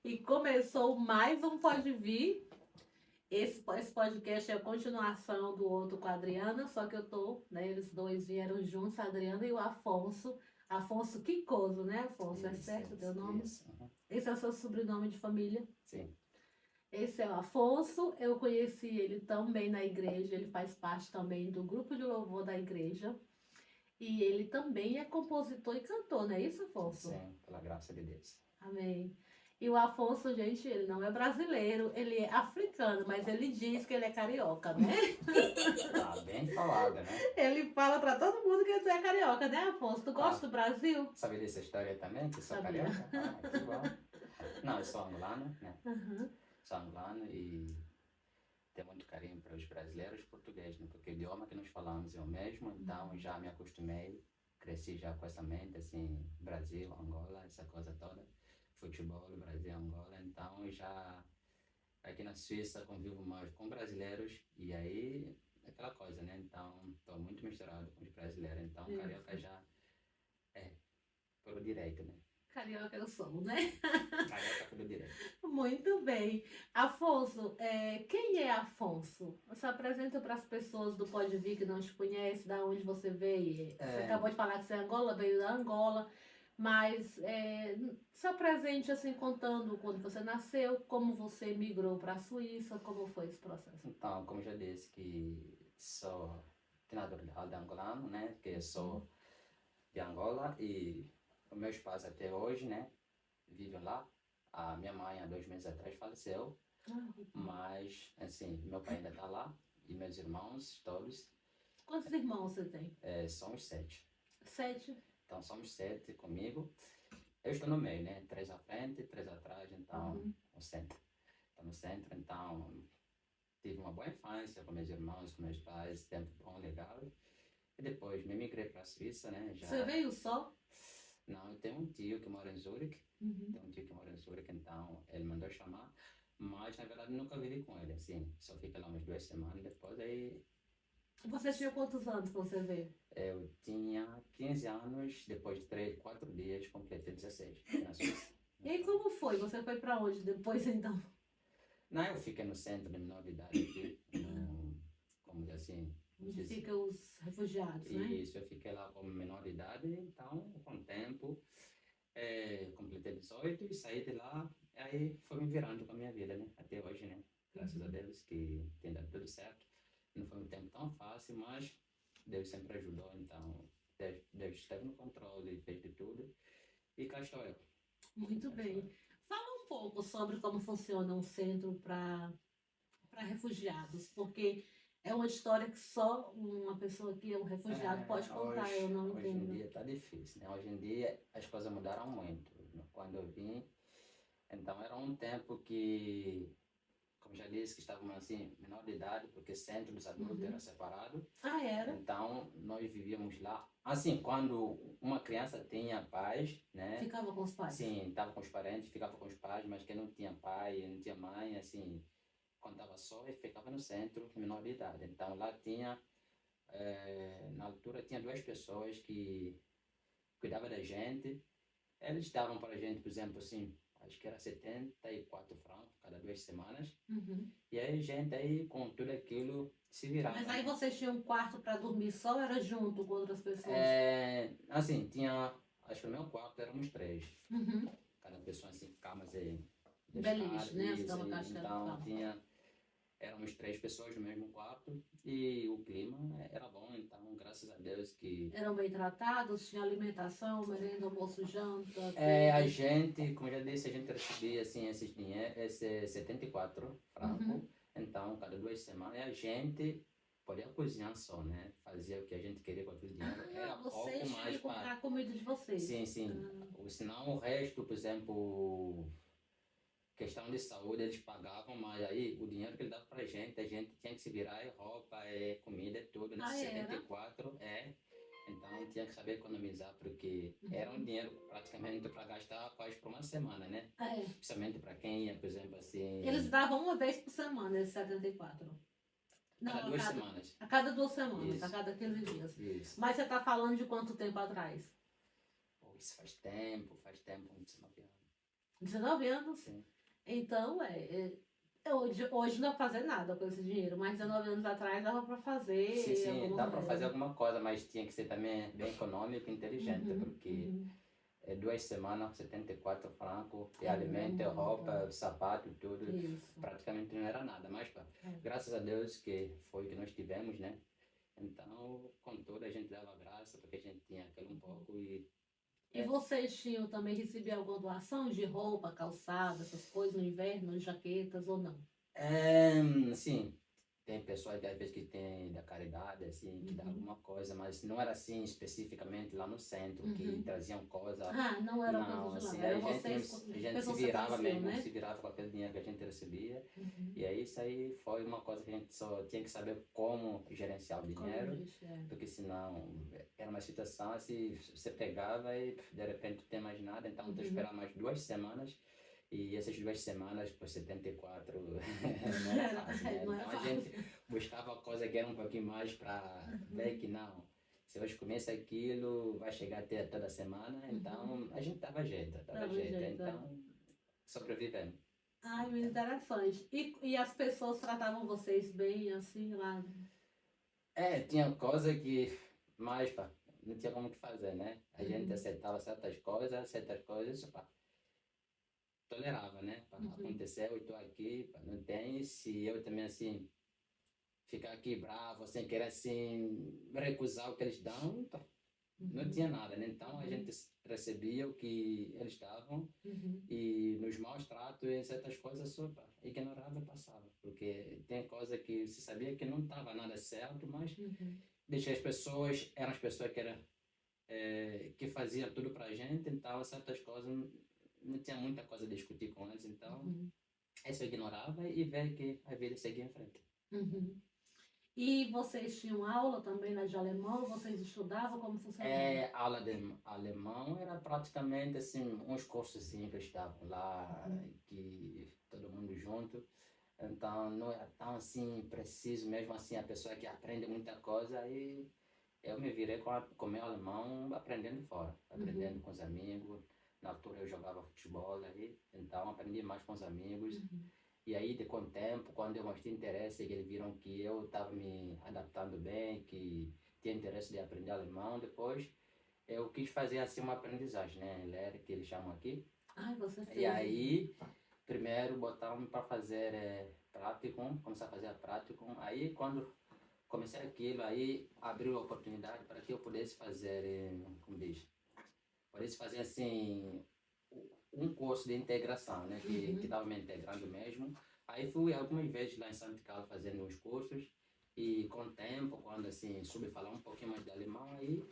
E começou mais um Pode Vir. Esse podcast é a continuação do outro com a Adriana, só que eu tô, né? Eles dois vieram juntos, a Adriana e o Afonso. Afonso Quicoso, né, Afonso? É certo o teu nome? Isso. Uhum. Esse é o seu sobrenome de família? Sim. Esse é o Afonso. Eu conheci ele também na igreja. Ele faz parte também do grupo de louvor da igreja. E ele também é compositor e cantor, não é isso, Afonso? Sim, pela graça de Deus. Amém. E o Afonso, gente, ele não é brasileiro, ele é africano, mas ele diz que ele é carioca, né? Tá bem falada, né? Ele fala pra todo mundo que ele é carioca, né, Afonso? Tu gosta do Brasil? Sabe dessa história também? Que sou Sabia. carioca? Ah, que bom. Não, eu sou angolano, né? Uhum. Sou angolano e tenho muito carinho para os brasileiros e portugueses, né? Porque o idioma que nós falamos é o mesmo, então já me acostumei, cresci já com essa mente, assim, Brasil, Angola, essa coisa toda. Futebol, Brasil, Angola, então já aqui na Suíça convivo mais com brasileiros e aí aquela coisa, né? Então estou muito misturado com os brasileiros, então Isso. carioca já é pelo direito, né? Carioca eu sou, né? Carioca pelo direito. Muito bem. Afonso, quem é Afonso? Você apresenta para as pessoas do Pode Vir que não te conhecem, da onde você veio. Você acabou de falar que você é Angola, veio da Angola, mas se apresente assim, contando quando você nasceu, como você migrou para a Suíça, como foi esse processo. Então, como já disse que sou treinador de angolano, né? Que eu sou de Angola e os meus pais até hoje, né? Vivem lá. A minha mãe há 2 meses atrás faleceu, mas assim, meu pai ainda está lá e meus irmãos todos. Quantos irmãos você tem? Somos 7. 7. Então somos 7 comigo. Eu estou no meio, né? 3 à frente, 3 atrás, então no centro. Estou no centro, então tive uma boa infância com meus irmãos, com meus pais, tempo bom, legal. E depois me migrei para a Suíça, né? Já... Você veio só? Não, eu tenho um tio que mora em Zurique. Tem um tio que mora em Zurique, então ele mandou chamar. Mas na verdade nunca vivi com ele, assim. Só fiquei lá umas 2 semanas, depois aí Você tinha quantos anos quando você veio? eu tinha 15 anos, depois de 3, 4 dias, completei 16 na Suíça. E aí, como foi? Você foi para onde depois, então? Não, eu fiquei no centro de menor de idade aqui, no, como dizer assim... Onde ficam os refugiados, né? Isso, eu fiquei lá como menor de idade, então com o tempo completei 18 e saí de lá, aí foi me virando com a minha vida, né? Até hoje, né? Graças a Deus que tem dado tudo certo. Não foi um tempo tão fácil, mas Deus sempre ajudou, então Deus esteve no controle, fez de tudo. E cá estou eu. Muito bem. Fala um pouco sobre como funciona um centro para refugiados, porque é uma história que só uma pessoa que é um refugiado pode contar, eu não Hoje em entendo. dia está difícil, né? Hoje em dia as coisas mudaram muito. Quando eu vim, então era um tempo que, como já disse, que estávamos assim, menor de idade, porque centro dos adultos era separado. Ah, era? Então nós vivíamos lá. Assim, quando uma criança tinha pais, né? Ficava com os pais? Sim, estava com os parentes, ficava com os pais, mas quem não tinha pai, não tinha mãe, assim, quando estava só, ele ficava no centro, menor de idade. Então lá tinha, na altura, tinha 2 pessoas que cuidavam da gente. Eles davam para a gente, por exemplo, assim, acho que era 74 francos cada 2 semanas. E aí a gente aí com tudo aquilo se virava. Mas aí vocês tinham um quarto para dormir só ou era junto com outras pessoas? Assim, tinha, acho que no meu quarto éramos 3. Cada pessoa assim, camas aí. Beliche, né? As Isso, camas aí, caixas. então éramos 3 pessoas no mesmo quarto e o clima era bom, então graças a Deus que... Eram bem tratados, tinha alimentação, merenda, almoço, janta. A gente, como já disse, a gente recebia assim, esses 74 francos, então cada 2 semanas a gente podia cozinhar só, né? Fazia o que a gente queria com aquele dinheiro. Era vocês pouco tinham mais que comprar a comida de vocês. Sim. Ou senão o resto, por exemplo, questão de saúde, eles pagavam, mas aí o dinheiro que ele dava pra gente, a gente tinha que se virar, roupa, comida, tudo. Nesse 74, então tinha que saber economizar, porque era um dinheiro praticamente para gastar quase por uma semana, né? Principalmente para quem ia, por exemplo, assim... Eles davam uma vez por semana, esses 74. Não, cada 2 semanas. A cada 2 semanas, Isso. a cada 15 dias. Isso. Mas você está falando de quanto tempo atrás? Isso faz tempo, 19 anos. 19 anos? Sim. Então, hoje não dá pra fazer nada com esse dinheiro, mas 19 anos atrás dava pra Sim, fazer sim, dá alguma para fazer coisa. alguma coisa, mas tinha que ser também bem econômico e inteligente, Uhum, porque uhum. é 2 semanas, 74 francos, e É alimento, muito. roupa, sapato, tudo, Isso. praticamente não era nada. Mas, pá, É. graças a Deus que foi o que nós tivemos, né? Então, contudo, a gente dava graça, porque a gente tinha aquele um pouco e... E É, vocês tinham também recebido alguma doação de roupa, calçada, essas coisas no inverno, jaquetas ou não? sim, tem pessoas que às vezes que tem da caridade, assim, que dá Uhum. alguma coisa, mas não era assim especificamente lá no centro, que Uhum. traziam coisa. Ah, não era coisa Não, de lá, assim, era a gente, vocês, a gente se pessoas que você virava conheceu, mesmo, se né? virava com aquele dinheiro que a gente recebia. Uhum. E aí isso aí foi uma coisa que a gente só tinha que saber como gerenciar o Como dinheiro, diz, é. porque senão era uma situação assim, você pegava e de repente não tem mais nada, então tu Uhum. esperar mais 2 semanas. E essas 2 semanas, por 74, não era fácil, né? Não é Então a gente fácil. buscava coisa que era um pouquinho mais para ver que não. Se hoje começa aquilo, vai chegar até toda semana, Uhum. então a gente dava jeito, dava Dava jeito. jeito, é. Então, sobrevivemos. Ai, muito Então, interessante. E as pessoas tratavam vocês bem, assim, lá? tinha coisa que mais, pá, não tinha como que fazer, né? A gente Uhum. aceitava certas coisas, pá, tolerava, né? Pá, Uhum. aconteceu, eu estou aqui, pá, não tem. Se eu também, assim, ficar aqui bravo, sem querer, assim, recusar o que eles dão, pá, não Uhum. tinha nada, né? Então a Uhum. gente recebia o que eles davam Uhum. e nos maus tratos e certas coisas só, pá, ignorava e passava. Porque tem coisa que se sabia que não estava nada certo, mas Uhum. deixa as pessoas, eram as pessoas que eram que fazia tudo pra gente, então certas coisas não tinha muita coisa a discutir com eles, então Uhum. isso eu ignorava e ver que a vida seguia em frente. Uhum. E vocês tinham aula também lá de alemão? Vocês estudavam? Como funcionava? Aula de alemão era praticamente assim, uns cursos simples que estavam lá, Uhum. que todo mundo junto, então não era tão assim preciso, mesmo assim a pessoa que aprende muita coisa e eu me virei com meu alemão aprendendo fora, aprendendo Uhum. com os amigos. Na altura eu jogava futebol aí, então aprendi mais com os amigos. Uhum. E aí, com o tempo, quando eu mostrei interesse, eles viram que eu estava me adaptando bem, que tinha interesse de aprender alemão. Depois, eu quis fazer assim uma aprendizagem, né? Ler, que eles chamam aqui. Ai, você E fez então. aí, primeiro botaram para fazer prático, começar a fazer prático. Aí, quando comecei aquilo, aí abriu a oportunidade para que eu pudesse fazer, como diz, pudesse fazer assim um curso de integração, né? Que Uhum. estava me integrando mesmo. Aí fui algumas vezes lá em Santo Carlos fazendo os cursos e com o tempo, quando assim soube falar um pouquinho mais de alemão, aí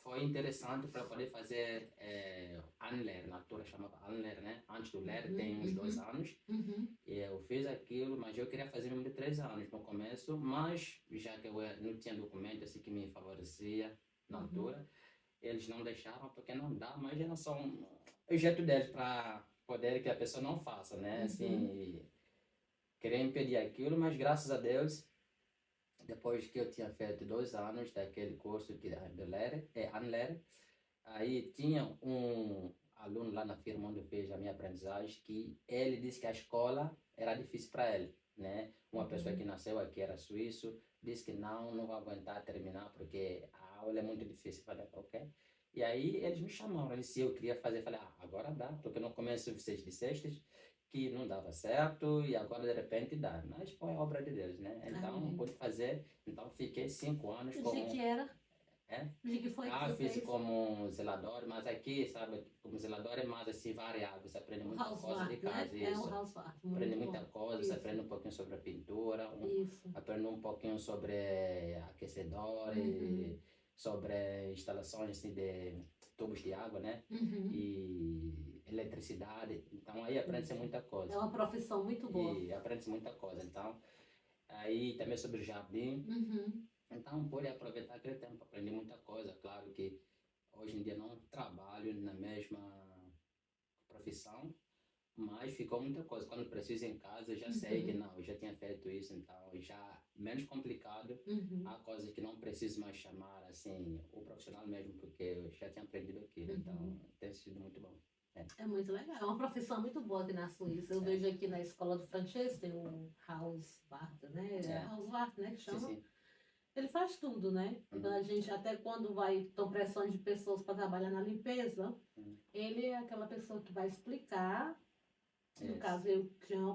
foi interessante para poder fazer Anler, na altura chamava Anler, né? Antes do Ler Uhum. tem uns 2 anos. Uhum. E eu fiz aquilo, mas eu queria fazer mesmo de 3 anos no começo, mas já que eu não tinha documento assim que me favorecia na Uhum. altura, eles não deixaram porque não dá, mas era só um jeito deles para poder que a pessoa não faça, né? Uhum. Assim, querer impedir aquilo, mas graças a Deus, depois que eu tinha feito 2 anos daquele curso que de Lehre, Anlehre, aí tinha um aluno lá na firma onde eu fiz a minha aprendizagem que ele disse que a escola era difícil para ele, né? Uma pessoa que Uhum. nasceu aqui era suíço, disse que não vai aguentar terminar porque a aula é muito difícil. Eu falei, ok. E aí eles me chamaram, e se eu queria fazer, eu falei, agora dá, porque no começo vocês dissestes que não dava certo e agora de repente dá. Mas foi obra de Deus, né? Então Amém. pude fazer, então fiquei 5 anos De que como era? é, De que foi que você fiz fez? como zelador, mas aqui, sabe, como zelador é mais assim variável, você aprende O muita coisa de Hauswart, né? casa, É um isso. Hauswart, Aprende muito muita bom. coisa, você Isso, aprende um pouquinho sobre a pintura, isso. aprende um pouquinho sobre aquecedor, Uhum. e sobre instalações assim, de tubos de água, né? Uhum. E eletricidade. Então aí aprende-se Isso. muita É coisa. uma profissão muito boa. E aprende-se muita coisa. Então, aí também sobre jardim. Uhum. Então, pude aproveitar aquele tempo para aprender muita coisa. Claro que hoje em dia não trabalho na mesma profissão, mas ficou muita coisa. Quando preciso em casa, já sei que Uhum. não, eu já tinha feito isso, então já menos complicado. Uhum. Há coisas que não preciso mais chamar assim o profissional mesmo, porque eu já tinha aprendido aquilo, então Uhum. tem sido muito bom. É muito legal, é uma profissão muito boa aqui na Suíça. Eu vejo aqui na escola do francês, tem o Hauswart, né? É Hauswart, né, que Sim, chama. sim. Ele faz tudo, né? Então a gente, até quando vai, estão pressões de pessoas para trabalhar na limpeza, ele é aquela pessoa que vai explicar. No caso, eu tinha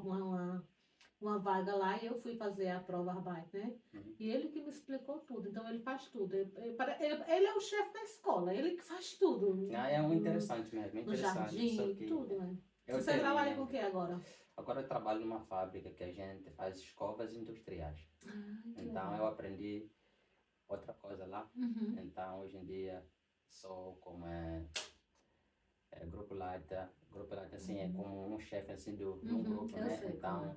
uma vaga lá e eu fui fazer a prova Arbeit, né? E ele que me explicou tudo, então ele faz tudo. Ele é o chefe da escola, ele que faz tudo. É um interessante mesmo, No interessante. Só jardim, que tudo, né? eu Você trabalha com terminei. o que agora? Agora eu trabalho numa fábrica que a gente faz escovas industriais. Então eu aprendi outra coisa lá. Então hoje em dia sou como grupo Lata. Grupo Lata assim é como um chefe assim do grupo, né? Então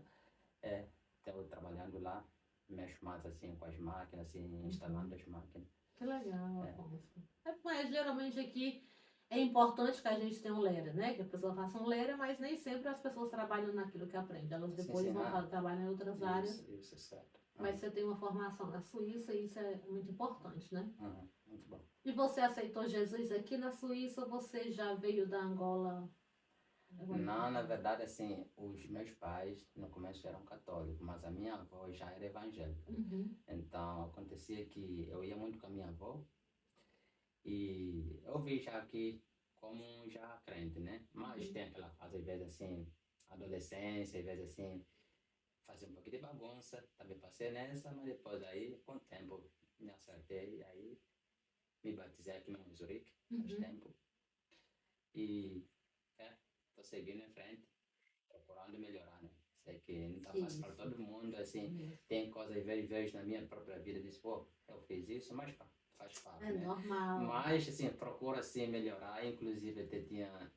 estou trabalhando lá, mexo mais assim com as máquinas, assim, instalando as máquinas. Que legal, Afonso. Mas geralmente aqui é importante que a gente tenha um LERA, né? Que a pessoa faça um LERA, mas nem sempre as pessoas trabalham naquilo que aprendem. Elas depois vão trabalhar em outras áreas. Isso, certo. Mas você tem uma formação na Suíça e isso é muito importante, né? Muito bom. E você aceitou Jesus aqui na Suíça ou você já veio da Angola? Não, na verdade, assim, os meus pais no começo eram católicos, mas a minha avó já era evangélica. Então, acontecia que eu ia muito com a minha avó e eu vi já que como já crente, né? Mas tem aquela fase, às vezes, assim, adolescência, às vezes, assim, fazer um pouquinho de bagunça. Também passei nessa, mas depois aí, com o tempo, me acertei, aí me batizei aqui mesmo em Zurique, faz tempo. E estou seguindo em frente, procurando melhorar, né? Sei que não está fácil para todo mundo, assim, tem coisas às vezes na minha própria vida, disse, pô, eu fiz isso, mas pá, faz parte, né? Normal. Mas, assim, procura, assim, melhorar, inclusive até tinha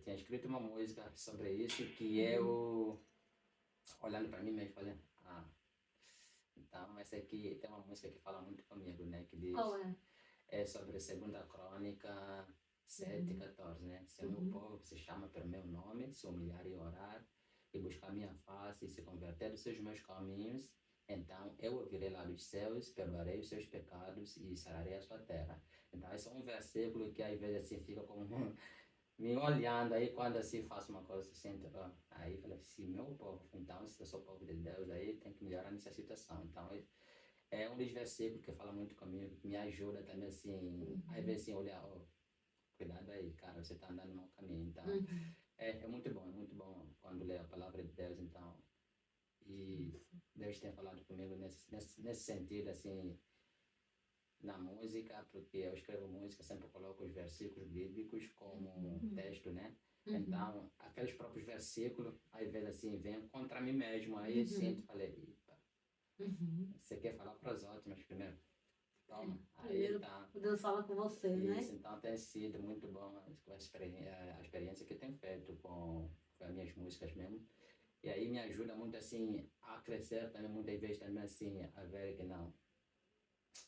escrito uma música sobre isso, que eu, olhando para mim mesmo, falei, então essa aqui tem uma música que fala muito comigo, né? Que diz... Qual é? É sobre a segunda crônica 7:14, né? Se o meu povo se chama pelo meu nome, se humilhar e orar, e buscar minha face e se converter dos seus meus caminhos, então eu ouvirei lá dos céus, perdoarei os seus pecados e sararei a sua terra. Então esse é um versículo que às vezes assim fica como me olhando aí quando assim faço uma coisa assim, aí fala, se meu povo, então se eu sou povo de Deus, aí tem que melhorar nessa situação. Então é um dos versículos que fala muito comigo, que me ajuda também assim, às vezes assim, olhar, cuidado aí, cara, você está andando no mau caminho. Então, é muito bom quando lê a palavra de Deus, então, e Deus tem falado comigo nesse sentido, assim, na música, porque eu escrevo música, sempre coloco os versículos bíblicos como texto, né? Então, aqueles próprios versículos, às vezes assim, vêm contra mim mesmo, aí sinto, falei, você quer falar para os outros, mas primeiro, toma. Aí tá. Deus fala com você, né? Isso, então tem sido muito bom a experiência que eu tenho feito com as minhas músicas mesmo. E aí me ajuda muito assim a crescer também, muitas vezes também assim, a ver que não,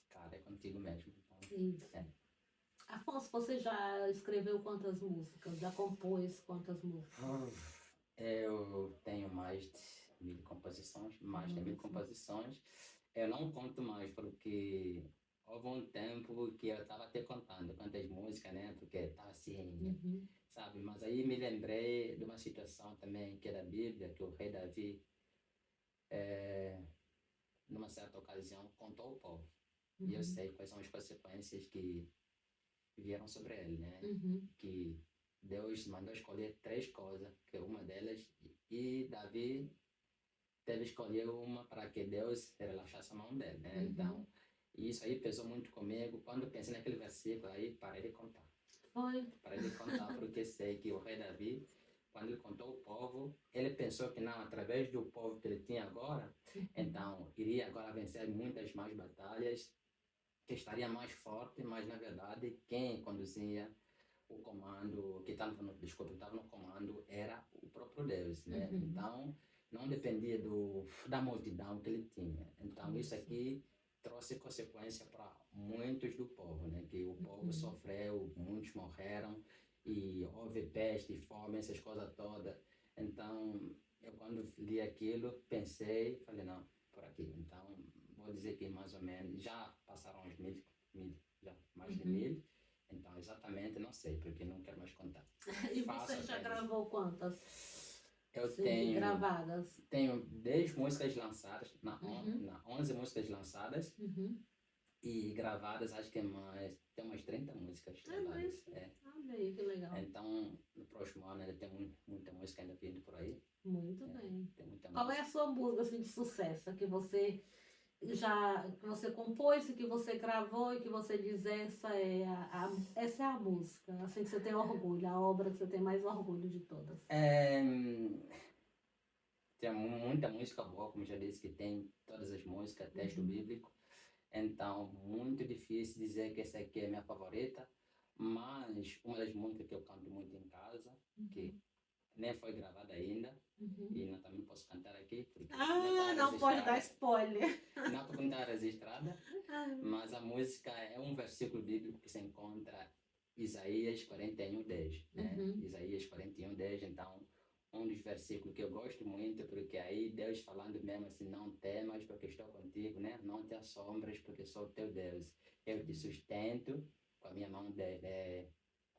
cara, é contigo mesmo. Então, isso. Afonso, você já escreveu quantas músicas? Já compôs quantas músicas? Eu tenho mais de 1000 composições, mais de 1000 composições. Eu não conto mais porque houve um tempo que eu estava até contando quantas músicas, né? Porque tá assim, sabe? Mas aí me lembrei de uma situação também que é da Bíblia, que o rei Davi, numa certa ocasião, contou ao povo. E eu sei quais são as consequências que vieram sobre ele, né? Que Deus mandou escolher 3 coisas, que uma delas, e Davi teve que escolher uma para que Deus relaxasse a mão dele, né? Então, isso aí pesou muito comigo. Quando eu pensei naquele versículo, aí parei de contar. Parei de contar porque sei que o rei Davi, quando ele contou o povo, ele pensou que não, através do povo que ele tinha agora, então iria agora vencer muitas mais batalhas, que estaria mais forte, mas na verdade quem conduzia o comando, que estava no comando, era o próprio Deus, né? Então, não dependia da multidão que ele tinha. Então, isso aqui trouxe consequência para muitos do povo, né? Que o povo sofreu, muitos morreram, e houve peste, fome, essas coisas todas. Então, eu quando li aquilo, pensei, falei, não, por aqui. Então, vou dizer que mais ou menos, já passaram uns 1000, já mais de 1000, Então, exatamente, não sei, porque não quero mais contar. E Faço você já apenas. gravou quantas? Eu Sim, gravadas. tenho 10 músicas lançadas, Uhum. 11 músicas lançadas Uhum. e gravadas, acho que tem umas 30 músicas gravadas. Amei, que legal. Então, no próximo ano ainda tem muita música ainda vindo por aí. Muito bem. Tem muita Qual é música. a sua música assim, de sucesso que você que você compôs, e que você gravou e que você diz essa é a música, assim que você tem orgulho, a obra que você tem mais orgulho de todas? Tem muita música boa, como já disse, que tem todas as músicas, texto bíblico. Então, muito difícil dizer que essa aqui é minha favorita, mas uma das músicas que eu canto muito em casa, que nem foi gravada ainda, e não também posso cantar aqui, porque Não pode dar spoiler. não porque não está registrada, mas a música é um versículo bíblico que se encontra em Isaías 41:10, né? Isaías 41:10, então um dos versículos que eu gosto muito, porque aí Deus falando mesmo assim, não temas porque estou contigo, né? Não te assombres porque sou o teu Deus. Eu te sustento com a minha mão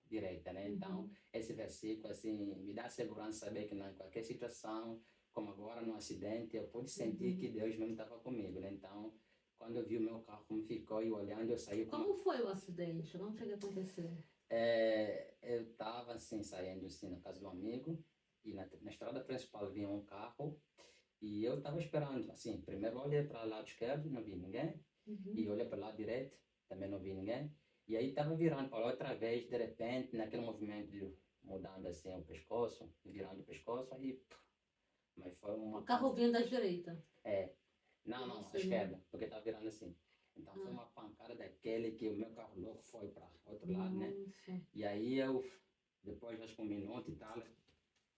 direita, né? Então, esse versículo, assim, me dá segurança saber que em qualquer situação, como agora no acidente, eu pude sentir que Deus mesmo estava comigo, né? Então, quando eu vi o meu carro como ficou e olhando, eu saí com Como foi o acidente? Como foi que aconteceu? eu estava assim, saindo assim, na casa do amigo, e na estrada principal vinha um carro, e eu estava esperando, assim, primeiro eu olhei para o lado esquerdo, não vi ninguém, e olhei para o lado direito, também não vi ninguém, e aí estava virando para outra vez, de repente, naquele movimento de mudando assim o pescoço, virando o pescoço, aí, mas foi uma... O carro vinha da direita. Não, à esquerda, porque estava virando assim. Então foi uma pancada daquele que o meu carro louco foi para outro lado, né? E aí eu, depois acho que 1 minuto e tal,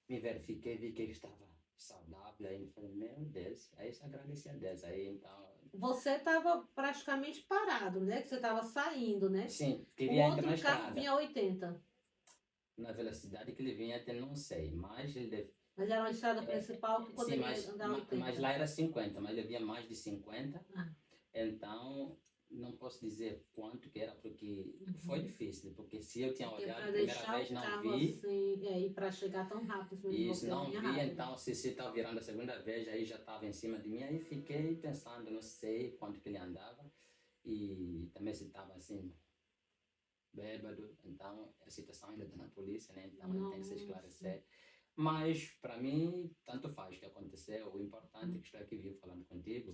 me verifiquei, vi que ele estava saudável, aí eu falei, meu Deus, aí eu agradeci a Deus, aí então... Você estava praticamente parado, né? Que você estava saindo, né? Sim, O queria entrar na outro carro estrada. vinha a 80. Na velocidade que ele vinha, até não sei, mas ele deve... Mas era uma estrada principal que poderia Sim, andar 80. mas lá era 50, mas ele vinha mais de 50. Ah. Então, não posso dizer quanto que era, porque foi difícil, porque se eu tinha Porque olhado para a primeira deixar vez, o não carro vi, assim, e para chegar tão rápido, isso, você não vinha vi, rápido. então se estava virando a segunda vez, aí já estava em cima de mim, aí fiquei pensando, não sei quanto que ele andava, e também se estava assim, bêbado, então a situação ainda está na polícia, né? Então ainda tem que se esclarecer. Mas para mim, tanto faz o que aconteceu, o importante é que estou aqui vivo falando contigo,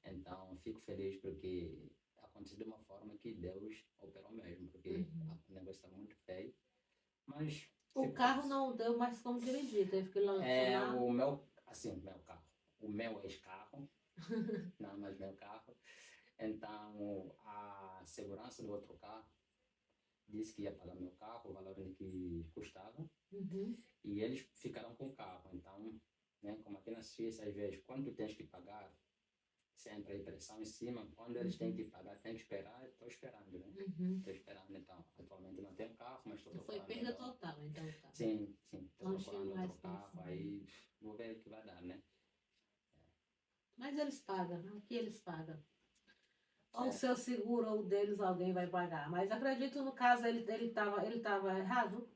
então fico feliz porque aconteceu de uma forma que Deus operou mesmo, porque o negócio está muito feio, mas... O carro não deu mais como dirigir, teve que lançar. O meu carro, o meu ex-carro, não mais meu carro, então a segurança do outro carro disse que ia pagar meu carro, o valor que custava, e eles ficaram com o carro. Então, né, como aqui na Suíça, às vezes, quando tu tens que pagar, sempre a pressão em cima, quando eles têm que pagar, tem que esperar, estou esperando, né? Estou esperando, então, atualmente não tenho carro, mas estou procurando. Foi perda total, então, tá? Sim, estou Não procurando tinha mais outro carro, aí vou ver o que vai dar, né? Mas eles pagam, aqui eles pagam. Ou o seu seguro ou o deles, alguém vai pagar. Mas acredito, no caso, ele tava errado.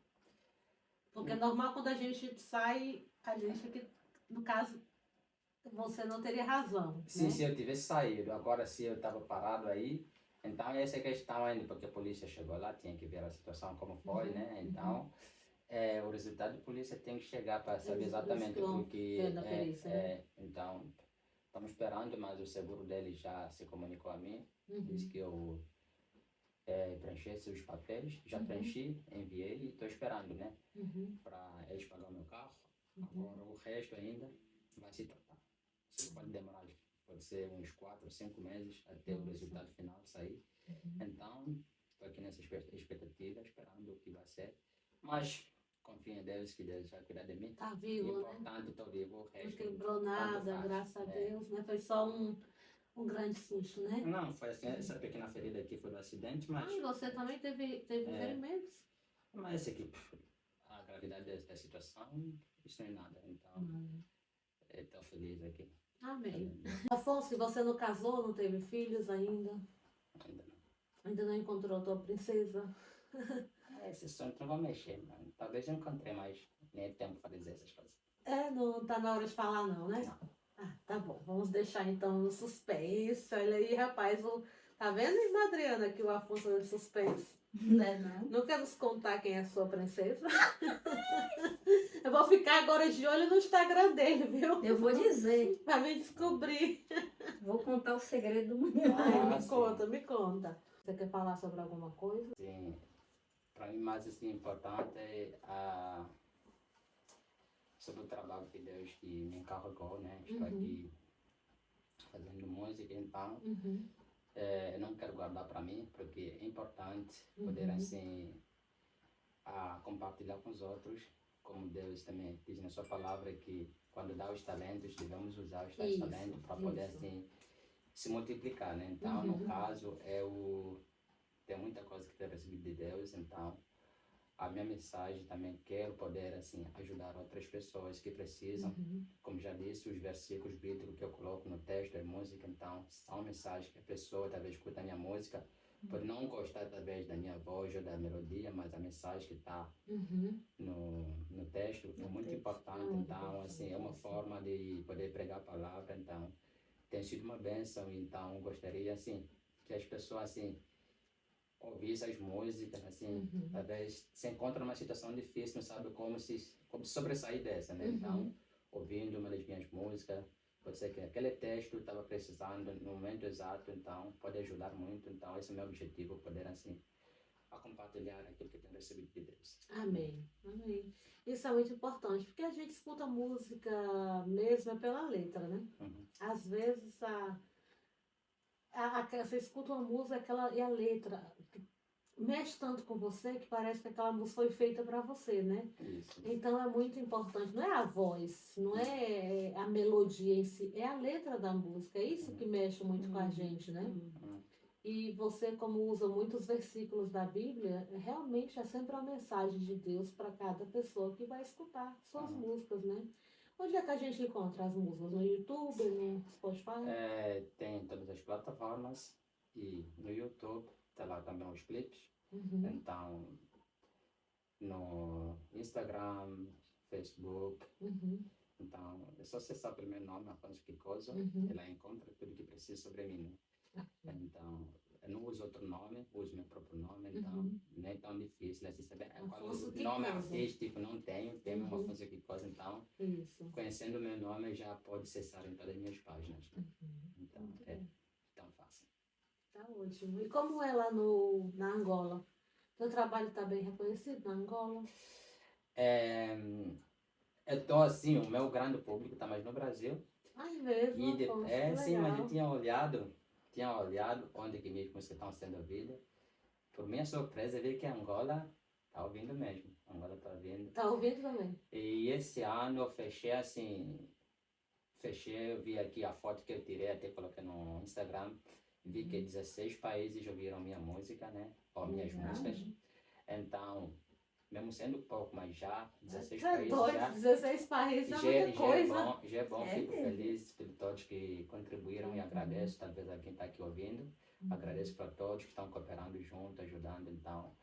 Porque é normal quando a gente sai, a gente que, no caso, você não teria razão. Sim, né? se eu tivesse saído, agora se eu estava parado aí, então essa é a questão ainda, porque a polícia chegou lá, tinha que ver a situação como foi, né? Então, o resultado da polícia tem que chegar para saber exatamente porque... então, estamos esperando, mas o seguro dele já se comunicou a mim, disse que eu preenchesse os papéis, já preenchi, enviei e estou esperando, né? Para eles pagar o meu carro. Agora o resto ainda vai se tratar. Isso pode demorar, pode ser uns 4 ou 5 meses até o resultado final sair. Então, estou aqui nessa expectativa, esperando o que vai ser. Mas confio em Deus, que Deus vai cuidar de mim. Tá vivo, o importante, estou vivo, o resto... Não quebrou nada, graças a Deus, né? Foi só um grande susto, né? Não, foi assim, essa pequena ferida aqui foi do acidente, mas... e você também teve ferimentos? Mas esse aqui, a gravidade da situação, isso não é nada, então estou feliz aqui. Amém. Afonso, você não casou, não teve filhos ainda? Ainda não. Ainda não encontrou a tua princesa? Esse sonho não vou mexer, mano. Talvez eu encontrei, mas nem tempo para dizer essas coisas. Não tá na hora de falar não, né? Não. Ah, tá bom. Vamos deixar então no suspense. Olha aí, rapaz. Tá vendo, irmã Adriana, que o Afonso é de suspense? Né, não? Não quer nos contar quem é a sua princesa? Eu vou ficar agora de olho no Instagram dele, viu? Eu vou dizer. Pra me descobrir. Vou contar o segredo do meu. Ai, me sim. conta, me conta. Você quer falar sobre alguma coisa? Sim, para mim mais assim, importante é sobre o trabalho que Deus que me encarregou, né? Estou aqui fazendo música, então Uhum. não quero guardar para mim, porque é importante poder assim compartilhar com os outros, como Deus também diz na sua palavra que quando dá os talentos, devemos usar os tais Isso, talentos para poder isso. assim se multiplicar, né? Então, no caso, eu tenho muita coisa que eu recebi de Deus, então a minha mensagem também quero poder assim ajudar outras pessoas que precisam. Como já disse, os versículos bíblicos que eu coloco no texto da música, então são mensagens que a pessoa talvez escuta a minha música, pode não gostar talvez da minha voz ou da melodia, mas a mensagem que está no texto é muito importante. Então, assim, é uma forma de poder pregar a palavra. Então, tem sido uma bênção. Então, gostaria assim que as pessoas assim ouvir essas músicas, assim, talvez se encontra numa situação difícil, não sabe como se sobressair dessa, né? Então, ouvindo uma das minhas músicas, pode ser que aquele texto estava precisando no momento exato, então pode ajudar muito. Então, esse é o meu objetivo, poder assim a compartilhar aquilo que eu tenho recebido de Deus. Amém, amém. Isso é muito importante, porque a gente escuta música mesmo é pela letra, né? Às vezes você escuta uma música e a letra mexe tanto com você que parece que aquela música foi feita para você, né? Isso. Então é muito importante, não é a voz, não é a melodia em si, é a letra da música, é isso que mexe muito com a gente, né? E você, como usa muitos versículos da Bíblia, realmente é sempre uma mensagem de Deus para cada pessoa que vai escutar suas músicas, né? Onde é que a gente encontra as músicas? No YouTube, no Spotify? Tem todas as plataformas e no YouTube, tá lá também os clipes. Então, no Instagram, Facebook. Então, é só acessar o primeiro nome, Afonso Kikoso, ela encontra tudo que precisa sobre mim, né? Então, eu não uso outro nome, uso meu próprio nome, então não é tão difícil assim saber. Afonso O nome Kikoso. artístico não tenho, tenho um Afonso Kikoso, então, Isso. conhecendo o meu nome, já pode acessar em todas as minhas páginas, né? Então, é tão fácil. Tá ótimo. E como é lá na Angola? Seu trabalho está bem reconhecido na Angola? Então, assim, o meu grande público está mais no Brasil. Ai, mesmo, E Afonso, que sim, mas eu legal. tinha olhado onde que minhas músicas estão sendo ouvidas. Por minha surpresa, vi que Angola está ouvindo mesmo. Angola está ouvindo. Tá ouvindo também? E esse ano eu eu vi aqui a foto que eu tirei, até coloquei no Instagram, vi que 16 países ouviram minha música, né? Ou minhas músicas. Então, mesmo sendo pouco, mas já 16 Tá países doido, já. 16 países é muita coisa. Já é bom, É fico mesmo. feliz por todos que contribuíram e agradeço, talvez a quem está aqui ouvindo. Agradeço para todos que estão cooperando junto, ajudando, então.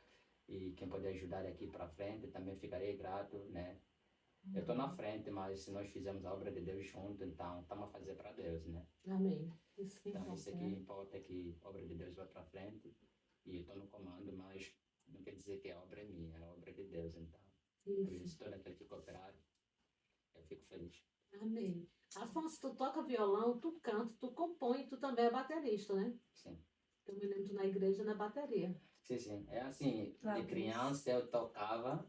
E quem puder ajudar aqui para frente, também ficarei grato, né? Eu estou na frente, mas se nós fizermos a obra de Deus junto, então estamos a fazer para Deus, né? Amém. Isso que Então importa, isso aqui né? importa, que a obra de Deus vai para frente e eu estou no comando, mas não quer dizer que a obra é minha, é a obra de Deus, então. Por Isso. isso, todo aquele que cooperar, eu fico feliz. Amém. Afonso, tu toca violão, tu canta, tu compõe, tu também é baterista, né? Sim. Eu me lembro na igreja na bateria. Sim. É assim, Ah, de criança eu tocava,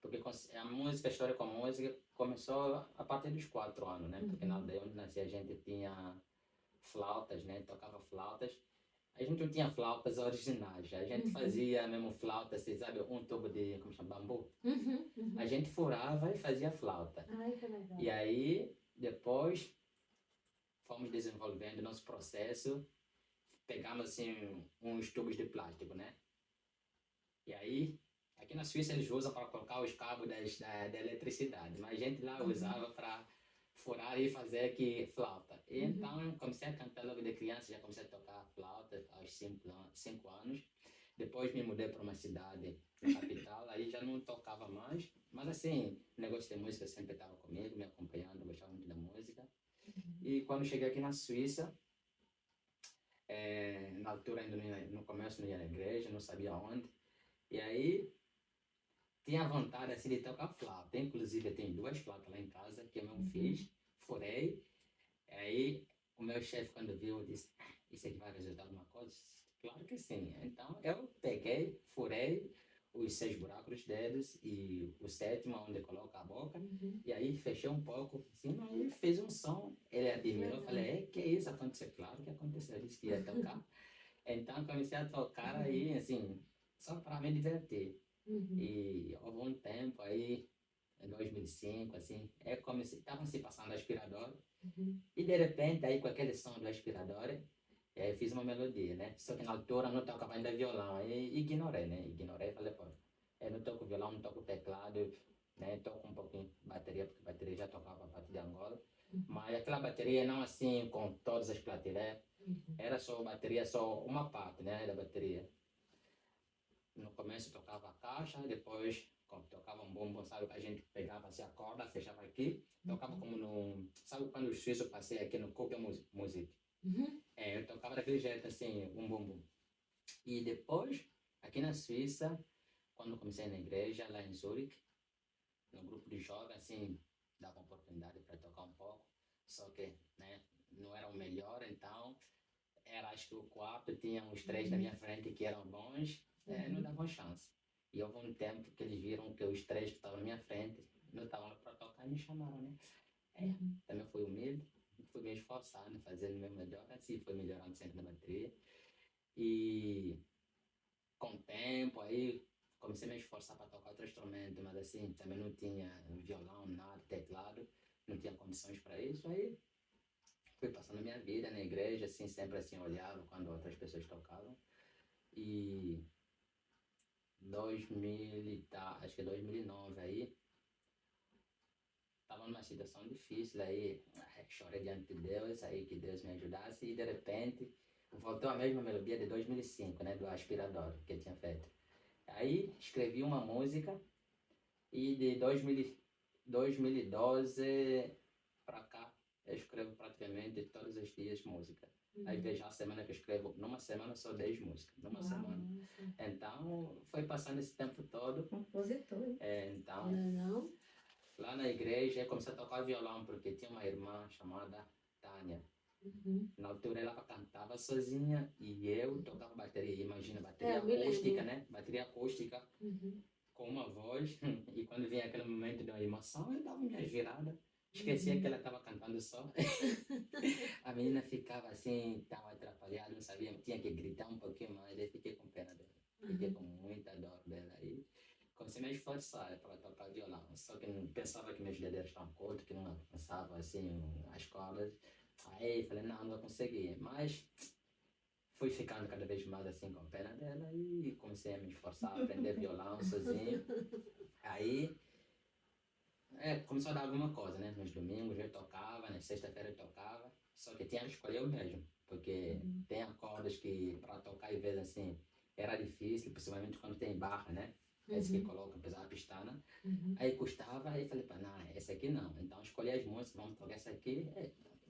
porque a música, a história com a música começou a partir dos 4 anos, né? Porque na aldeia onde nasci a gente tinha flautas, né? Tocava flautas. A gente não tinha flautas originais, a gente fazia mesmo flauta, você sabe, um tubo de, como chama, bambu. A gente furava e fazia flauta. Ai, que legal. E aí, depois, fomos desenvolvendo nosso processo, pegamos assim uns tubos de plástico, né? E aí, aqui na Suíça eles usam para colocar os cabos da eletricidade, mas a gente lá usava para furar e fazer aqui flauta. E então comecei a cantar logo de criança, já comecei a tocar flauta aos 5 anos. Depois me mudei para uma cidade, na capital, aí já não tocava mais. Mas assim, o negócio de música sempre estava comigo, me acompanhando, gostava muito da música. E quando cheguei aqui na Suíça, na altura ainda no começo não ia na igreja, não sabia onde. E aí tinha vontade assim de tocar flauta. Inclusive eu tenho 2 flautas lá em casa que eu mesmo fiz, furei. Aí o meu chefe quando viu disse, isso aqui vai resultar numa coisa? Claro que sim. Então eu peguei, furei os 6 buracos dos dedos e o 7º onde coloca a boca. E aí fechei um pouco assim, aí fez um som. Ele admirou, eu falei, que isso aconteceu? Claro que aconteceu, ele disse que ia tocar. Então comecei a tocar aí, assim, só para me divertir. E houve um tempo aí, em 2005, assim, estavam se passando aspirador. E de repente, aí com aquele som do aspirador, eu fiz uma melodia, né? Só que na altura eu não tocava ainda violão, aí ignorei, né? Ignorei, falei, pô, eu não toco violão, não toco teclado, né? Toco um pouquinho bateria, porque bateria já tocava a partir de Angola. Mas aquela bateria não assim, com todas as platilhas, era só bateria, só uma parte, né? Da bateria. No começo tocava a caixa, depois tocava um bumbum, sabe? Que a gente pegava assim a corda, fechava aqui, tocava como no... Sabe quando o suíço passei aqui no Cooper Music? Eu tocava daquele jeito assim, um bumbum. E depois, aqui na Suíça, quando comecei na igreja, lá em Zurique, no grupo de jovens, assim, dava oportunidade para tocar um pouco, só que, né, não era o melhor, então, era acho que o quarto, tinha uns 3 na minha frente que eram bons, não davam chance. E houve um tempo que eles viram que os 3 que estavam na minha frente não estavam para tocar e me chamaram, né? Também fui humilde, fui me esforçando, fazendo o meu melhor, assim, foi melhorando sempre na bateria. E com o tempo aí comecei a me esforçar para tocar outro instrumento, mas assim, também não tinha violão, nada, teclado, não tinha condições para isso. Aí fui passando a minha vida na igreja, assim, sempre assim, olhava quando outras pessoas tocavam. E 2000, acho que 2009 aí, estava numa situação difícil aí, chorei diante de Deus, aí que Deus me ajudasse e de repente voltou a mesma melodia de 2005, né, do aspirador que eu tinha feito. Aí escrevi uma música e de 2012 para cá eu escrevo praticamente todos os dias música. Aí vejo a semana que eu escrevo, numa semana só 10 músicas, numa semana. Então foi passando esse tempo todo. Compositor. Então, Não? lá na igreja eu comecei a tocar violão porque tinha uma irmã chamada Tânia. Na altura ela cantava sozinha e eu tocava bateria. Imagina, bateria acústica, né? Bateria acústica com uma voz. E quando vinha aquele momento de uma emoção, eu dava minha girada. Esquecia que ela estava cantando só. A menina ficava assim, estava atrapalhada, não sabia, tinha que gritar um pouquinho mais. Aí fiquei com pena dela. Fiquei com muita dor dela aí. Comecei a me esforçar para tocar violão. Só que pensava que meus dedos estavam curtos, que não alcançava assim as cordas. Aí falei, não vou conseguir. Mas fui ficando cada vez mais assim com pena dela e comecei a me esforçar, a aprender violão sozinho. Aí começou a dar alguma coisa, né? Nos domingos eu tocava, na sexta-feira eu tocava. Só que tinha que escolher eu mesmo. Porque tem acordes que para tocar às vezes assim era difícil, principalmente quando tem barra, né? Esse que coloca, pesava a pistana. Aí custava, aí falei, não, esse aqui não. Então escolhi as músicas, vamos tocar essa aqui.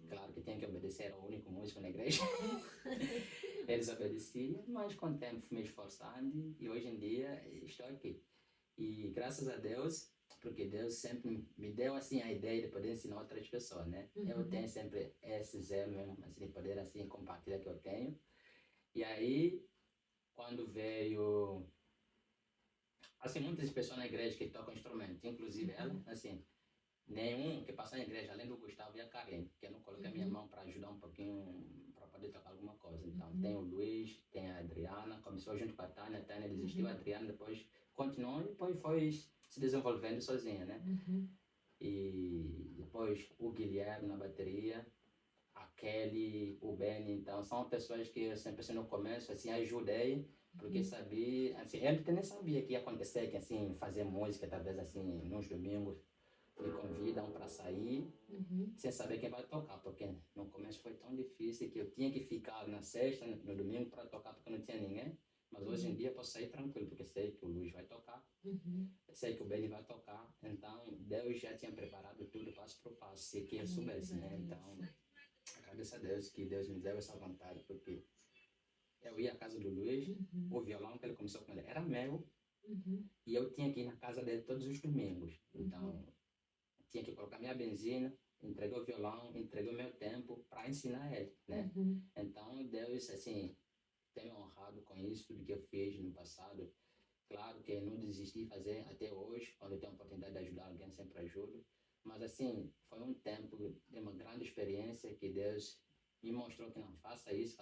Claro que tinha que obedecer, era o único músico na igreja. Eles obedeciam, mas com o tempo fui me esforçando e hoje em dia estou aqui. E graças a Deus, porque Deus sempre me deu assim a ideia de poder ensinar outras pessoas, né? Eu tenho sempre esse zelo mesmo, assim, de poder assim compartilhar que eu tenho. E aí, quando veio assim, muitas pessoas na igreja que tocam instrumento, inclusive ela, assim, nenhum que passou na igreja, além do Gustavo e a Karen, que eu não coloquei a minha mão para ajudar um pouquinho, para poder tocar alguma coisa. Então, tem o Luiz, tem a Adriana, começou junto com a Tânia desistiu, a Adriana depois continuou e depois foi se desenvolvendo sozinha, né? E depois o Guilherme na bateria, a Kelly, o Benny, então são pessoas que eu sempre assim no começo assim ajudei, porque sabia, assim, eu nem sabia que ia acontecer, que assim fazer música talvez assim nos domingos me convidam para sair, sem saber quem vai tocar, porque no começo foi tão difícil que eu tinha que ficar na sexta, no domingo para tocar porque não tinha ninguém. Mas hoje em dia posso sair tranquilo, porque sei que o Luiz vai tocar, sei que o Benny vai tocar. Então, Deus já tinha preparado tudo passo por passo, se que eu soubesse, né? Então, agradeço a Deus que Deus me deu essa vontade, porque eu ia à casa do Luiz, o violão que ele começou com ele era meu, e eu tinha que ir na casa dele todos os domingos. Então, tinha que colocar minha benzina, entreguei o violão, entreguei o meu tempo para ensinar ele, né? Então, Deus, assim, tem me honrado com isso, tudo que eu fiz no passado. Claro que não desisti de fazer até hoje, quando eu tenho a oportunidade de ajudar alguém, sempre ajudo. Mas, assim, foi um tempo de uma grande experiência que Deus me mostrou que não, faça isso,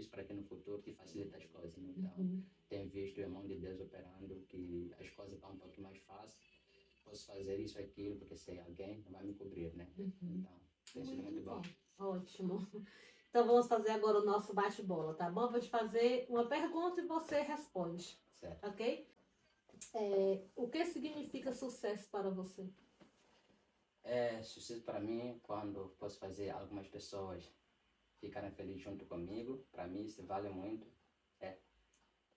para que no futuro te facilite as coisas. Né? Então, tenho visto a mão de Deus operando, que as coisas estão um pouco mais fáceis. Posso fazer isso, aquilo, porque sei, alguém vai me cobrir, né? Então, tem sido muito bom. Ótimo. Então vamos fazer agora o nosso bate-bola, tá bom? Vou te fazer uma pergunta e você responde. Certo. Ok? O que significa sucesso para você? Sucesso para mim quando posso fazer algumas pessoas ficarem felizes junto comigo. Para mim isso vale muito.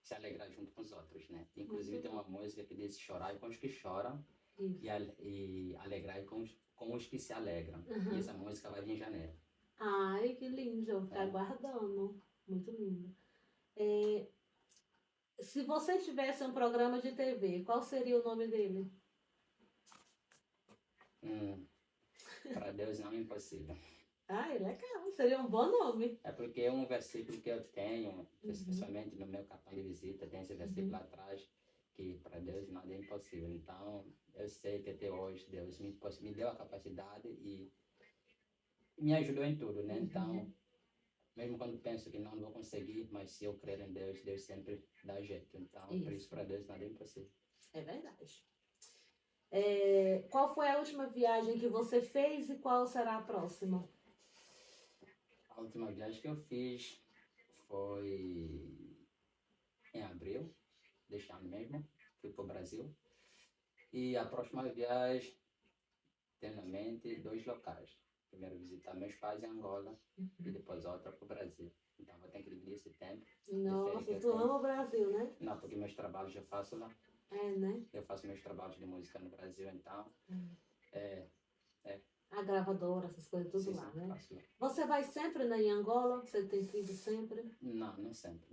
Se alegrar junto com os outros, né? Inclusive tem uma música que diz chorar com os que choram e alegrar com os que se alegram. E essa música vai vir em janeiro. Ai, que lindo. Eu vou ficar aguardando. Muito lindo. Se você tivesse um programa de TV, qual seria o nome dele? Para Deus não é impossível. Ai, legal. Seria um bom nome. É porque é um versículo que eu tenho, especialmente no meu cartão de visita, tem esse versículo lá atrás, que para Deus nada é impossível. Então, eu sei que até hoje Deus me deu a capacidade e me ajudou em tudo, né? Então, mesmo quando penso que não vou conseguir, mas se eu crer em Deus, Deus sempre dá jeito. Então, por isso para Deus nada é impossível. É verdade. Qual foi a última viagem que você fez e qual será a próxima? A última viagem que eu fiz foi em abril deste ano mesmo, fui para o Brasil. E a próxima viagem, tenho na mente 2 locais. Primeiro visitar meus pais em Angola e depois outra para o Brasil. Então vou ter que dividir esse tempo. Nossa, tu ama o Brasil, né? Não, porque meus trabalhos eu faço lá. Né? Eu faço meus trabalhos de música no Brasil, então A gravadora, essas coisas, tudo sim, lá, né? faço lá. Você vai sempre em Angola? Você tem ido sempre? Não sempre.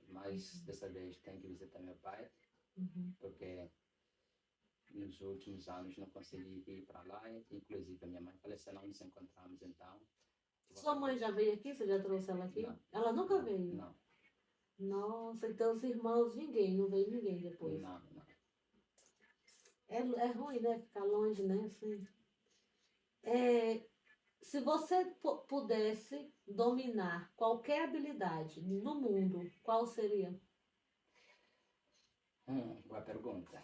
Mas dessa vez tenho que visitar meu pai, porque nos últimos anos não consegui ir para lá. Inclusive a minha mãe faleceu, não nos encontramos, então... Sua mãe já veio aqui? Você já trouxe ela aqui? Não. Ela nunca veio? Não. Nossa, então os irmãos, não veio ninguém depois. Não. É ruim, né? Ficar longe, né? Assim. Se você pudesse dominar qualquer habilidade no mundo, qual seria? Boa pergunta.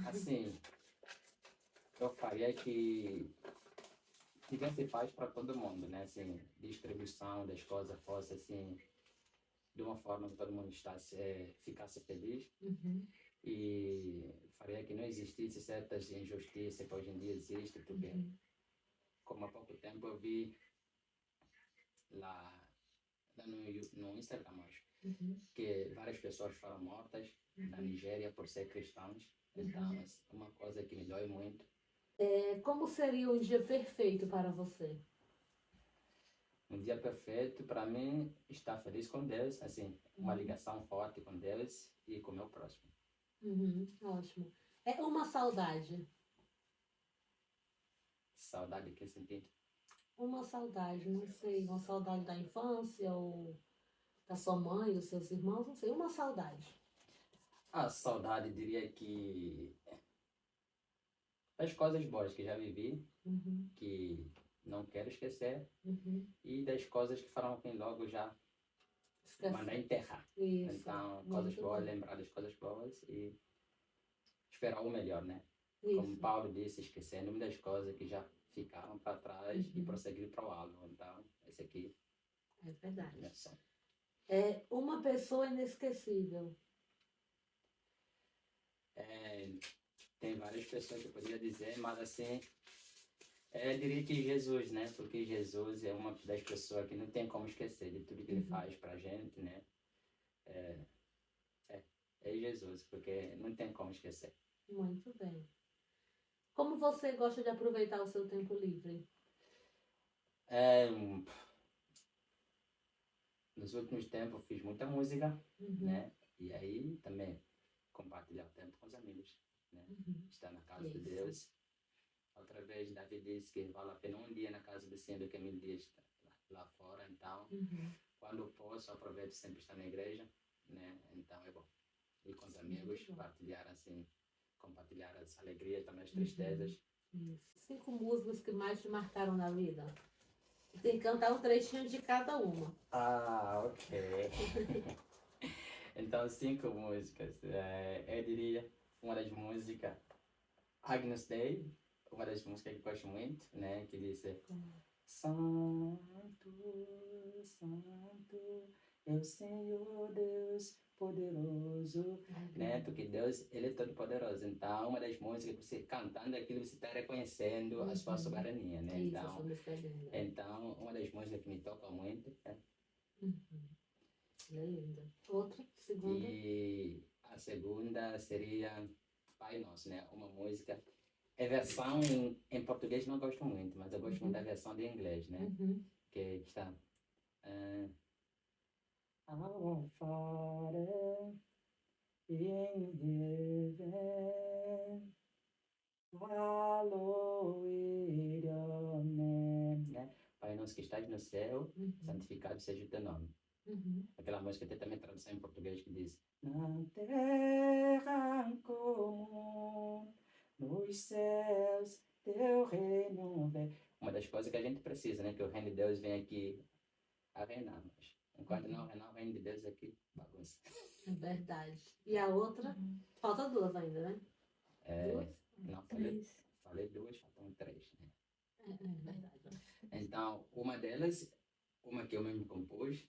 Assim, eu faria que tivesse paz para todo mundo, né? Assim, distribuição das coisas fosse assim, de uma forma que todo mundo ficasse feliz. E faria que não existisse certas injustiças que hoje em dia existem, porque como há pouco tempo eu vi lá no Instagram, acho, que várias pessoas foram mortas na Nigéria por ser cristãos. Então, é uma coisa que me dói muito. Como seria um dia perfeito para você? Um dia perfeito, para mim, estar feliz com Deus, assim, uma ligação forte com Deus e com o meu próximo. Ótimo. É uma saudade. Saudade em que sentido? Uma saudade, não sei, uma saudade da infância ou da sua mãe, dos seus irmãos, não sei, uma saudade. A saudade, diria que das coisas boas que já vivi, que não quero esquecer, e das coisas que foram aqui logo já mandar enterrar. Isso. Então, coisas boas, lembrar das coisas boas e esperar o melhor, né? Isso. Como Paulo disse, esquecendo das coisas que já ficaram para trás e prosseguir para o alvo. Então, esse aqui é verdade. É só. Uma pessoa inesquecível. Tem várias pessoas que eu poderia dizer, mas assim, eu diria que Jesus, né? Porque Jesus é uma das pessoas que não tem como esquecer de tudo que ele faz pra gente, né? é Jesus, porque não tem como esquecer. Muito bem. Como você gosta de aproveitar o seu tempo livre? É, nos últimos tempos fiz muita música, Uhum. né? E aí também compartilhar o tempo com os amigos, né? Uhum. Estar na casa de Isso. Deus. Outra vez, Davi disse que vale a pena um dia na casa do Senhor do que 1000 dias lá fora. Então, Uhum. quando posso, aproveito sempre estar na igreja, né? Então é bom. Ir com os amigos, Muito bom. partilhar assim, compartilhar as alegrias, também as Uhum. tristezas. Isso. 5 músicas que mais te marcaram na vida. Tem que cantar um trechinho de cada uma. Ah, ok. Então, 5 músicas. Eu diria uma das músicas, Agnus Dei, uma das músicas que eu gosto muito, né? Que diz Santo, Santo, é o Senhor Deus poderoso, né? Porque Deus, Ele é todo poderoso. Então, uma das músicas que você cantando aquilo, você está reconhecendo a sua soberania, né? Isso, Então, essa música é linda. então, uma das músicas que me toca muito é. Uhum. Ela é linda. Outra, segunda. E a segunda seria Pai Nosso, né? Uma música. A versão em português não gosto muito, mas eu gosto muito da versão de inglês, né? Uhum. Que está. Our Father in heaven, hallowed your name, né? Pai nosso que estás no céu, santificado seja o teu nome. Uhum. Aquela música tem também tradução em português que diz: na terra comum, nos céus, teu reino vem. Uma das coisas que a gente precisa, né? Que o reino de Deus vem aqui a reinar. Mas enquanto não reinar, o reino de Deus aqui bagunça. É verdade. E a outra? Falta 2 ainda, né? 2? Não, Três. falei 2, faltam 3, né? É verdade. Então, uma delas, uma que eu mesmo compus,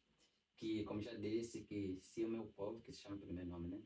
que, como já disse, que se o meu povo, que se chama pelo meu nome, né?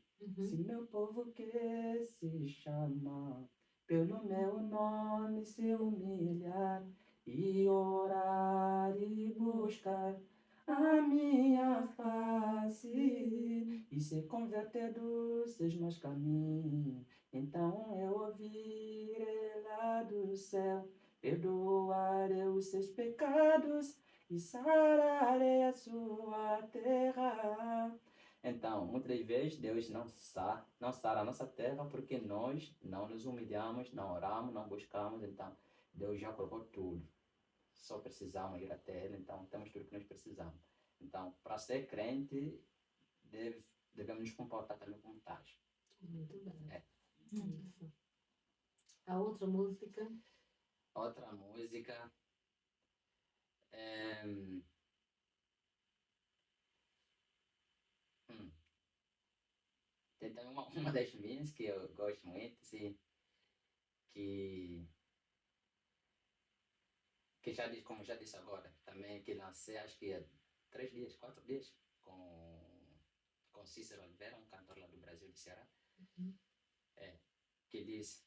Se meu povo que se chama pelo meu nome se humilhar e orar e buscar a minha face e se converter dos seus maus caminhos, então eu ouvirei lá do céu, perdoarei os seus pecados e sararei a sua terra. Então, muitas vezes Deus não sara a nossa terra porque nós não nos humilhamos, não oramos, não buscamos. Então, Deus já provou tudo. Só precisamos ir até Ele, então temos tudo que nós precisamos. Então, para ser crente, devemos nos comportar também como tais. Muito bem. É. Isso. A outra música? Outra música é... Tem também uma das minhas que eu gosto muito, assim, que já disse, como já disse agora, também que lancei acho que há 3 dias, 4 dias, com Cícero Oliveira, um cantor lá do Brasil, de Ceará, que diz: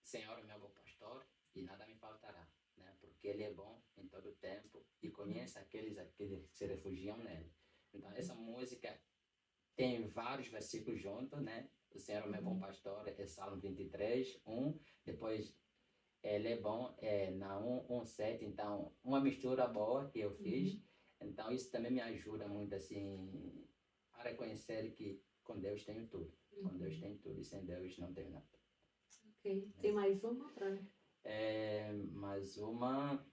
Senhor é meu bom pastor e nada me faltará, né? Porque Ele é bom em todo o tempo e conhece aqueles que se refugiam nele. Então essa música tem vários versículos juntos, né? O Senhor é meu bom pastor, é Salmo 23, 1, depois Ele é bom, Naum 1:7, então uma mistura boa que eu fiz. Então isso também me ajuda muito assim a reconhecer que com Deus tenho tudo. Com Deus tenho tudo e sem Deus não tenho nada. Ok. Tem mais uma para? Mais uma.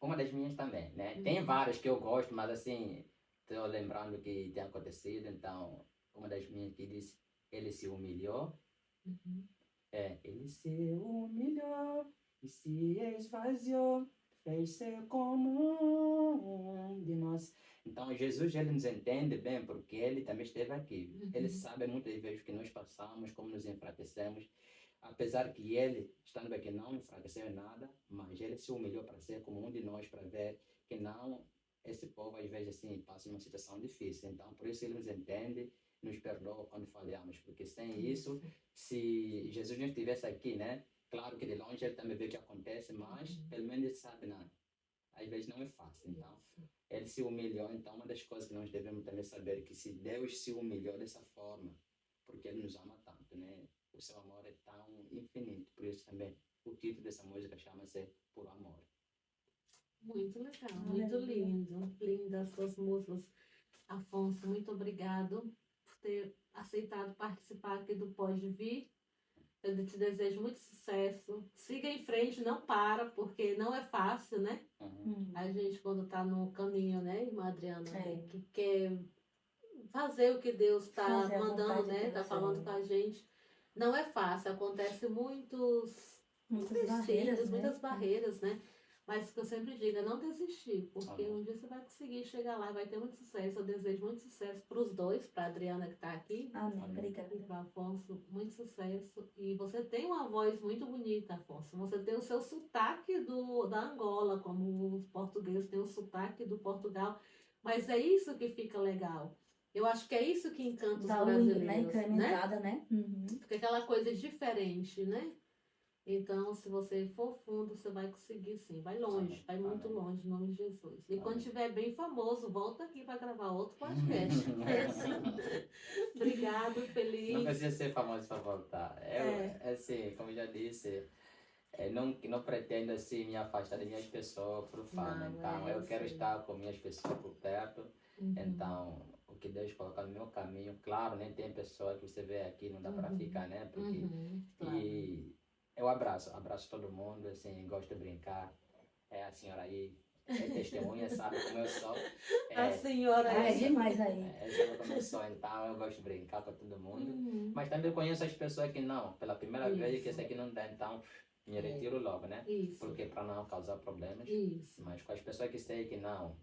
Uma das minhas também, né? Tem várias que eu gosto, mas assim, estou lembrando que tem acontecido, então uma das minhas que diz: Ele se humilhou. Ele se humilhou e se esvaziou, fez ser como um de nós. Então Jesus, ele nos entende bem porque ele também esteve aqui. Ele sabe muitas vezes que nós passamos, como nos enfraquecemos. Apesar que ele, estando aqui, não enfraqueceu em nada, mas ele se humilhou para ser como um de nós, para ver que não, esse povo às vezes assim passa uma situação difícil. Então por isso ele nos entende, nos perdoa quando falhamos, porque sem isso, se Jesus não estivesse aqui, né? Claro que de longe ele também vê o que acontece, mas pelo menos ele sabe, não. às vezes não é fácil. Então, ele se humilhou. Então, uma das coisas que nós devemos também saber é que se Deus se humilhou dessa forma, porque Ele nos ama tanto, né? O seu amor é tão infinito. Por isso também o título dessa música chama-se Por Amor. Muito legal, muito Aleluia. lindo. Lindas as suas músicas. Afonso, muito obrigado por ter aceitado participar aqui do Pode Vir. Eu te desejo muito sucesso. Siga em frente, não para, porque não é fácil, né? A gente, quando tá no caminho, né, irmã Adriana, É. que quer fazer o que Deus está Fazer a mandando, vontade né? de Tá Deus, falando é. com a gente. Não é fácil, acontece Muitas empecilhos, barreiras, né? muitas barreiras, né? Mas o que eu sempre digo é não desistir, porque Amém. um dia você vai conseguir chegar lá, vai ter muito sucesso. Eu desejo muito sucesso para os dois, para a Adriana que está aqui Amém. Amém. Obrigada. e para o Afonso, muito sucesso. E você tem uma voz muito bonita, Afonso. Você tem o seu sotaque da Angola, como os portugueses têm o sotaque do Portugal. Mas é isso que fica legal. Eu acho que é isso que encanta os Dá brasileiros, né? né? Incrementada, né? Fica aquela coisa diferente, né? Então, se você for fundo, você vai conseguir sim. Vai longe, Amém. vai muito Amém. longe, em nome de Jesus. E quando Amém. estiver bem famoso, volta aqui para gravar outro podcast. É assim. Obrigado, Não feliz. precisa ser famoso para voltar. Assim, como eu já disse, não pretendo assim me afastar das minhas pessoas por fama. Não, Então, eu quero sei. estar com minhas pessoas por perto. Uhum. Então, o que Deus colocar no meu caminho, claro, nem tem pessoa que você vê aqui, não dá para ficar, né? Porque, Claro. e eu abraço todo mundo, assim, gosto de brincar. A senhora aí é testemunha, sabe como eu sou. A senhora É é. demais aí. Sabe como eu sou, então eu gosto de brincar com todo mundo. Uhum. Mas também conheço as pessoas que não, pela primeira vez que Isso. esse aqui não dá, então me É. retiro logo, né? Isso. Porque para não causar problemas. Isso. Mas com as pessoas que sei que não,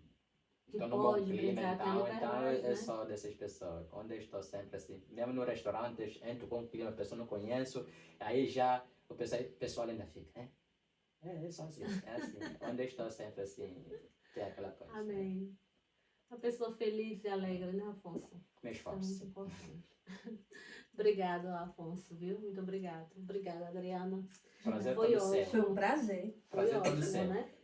Que estou no bom pode clima, brincar, tem então liberdade, eu né? sou dessas pessoas. Onde eu estou sempre assim, mesmo no restaurante, entro com um clima, a pessoa não conheço, aí já o pessoal ainda fica, né? É só assim, é assim. Onde eu estou sempre assim, tem aquela coisa. Amém. Uma pessoa feliz e alegre, né, Afonso? Me Isso é muito esforço. importante. Obrigado, Afonso, viu? Muito obrigado. Obrigada, Adriana. Prazer Foi todo seu. ótimo. Foi um prazer. Foi Prazer todo ótimo, seu. né?